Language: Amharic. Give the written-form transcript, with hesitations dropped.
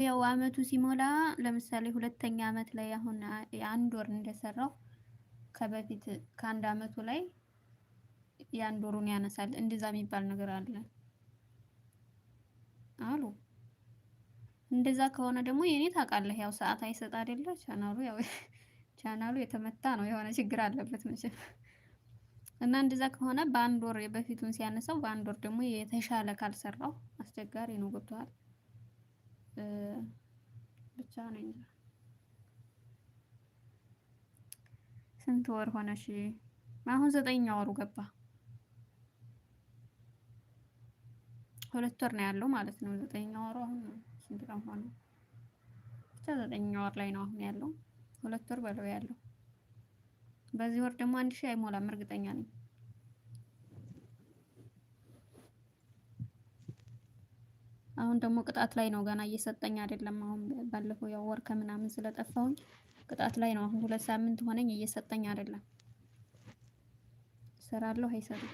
ያው አመቱ ሲሞላ ለምሳሌ ሁለተኛ አመት ላይ አሁን የአንድ ወር እንደሰራው ከበፊት ከአንድ አመቱ ላይ የአንድ ወሩን ያነሳል። እንደዛ የሚባል ነገር አለ አሉ። እንደዛ ከሆነ ደግሞ የኔ ታውቃለህ ያው ሰዓት አይሰጥ አይደለ ቻናሉ ያው ቻናሉ የተመታ ነው፣ የሆነ ችግር አለበት መቼም። እና እንደዛ ከሆነ በአንድ ወር የበፊቱን ሲያነሳው በአንድ ወር ደግሞ የተሻለ ካልሰራው አስቸጋሪ ነው። ገብቶሃል? ብቻ ነው እንጂ ስንት ወር ሆነሽ? አሁን 9ኛ ወሩ ገባ። 2 ወር ነው ያለው ማለት ነው። 9ኛ ወሩ አሁን ስንት ቀን ሆነ? ብቻ 9ኛ ወር ላይ ነው አሁን ያለው። 2 ወር በለው ያለው። በዚህ ወር ደግሞ 1000 አይሞላም እርግጠኛ ነኝ። አሁን ደግሞ ቅጣት ላይ ነው፣ ገና እየሰጠኝ አይደለም። አሁን ባለፈው ያው ወር ከምናምን ስለጠፋሁኝ ቅጣት ላይ ነው። አሁን 2 ሳምንት ሆነኝ እየሰጠኝ አይደለም። እሰራለሁ አይሰራም።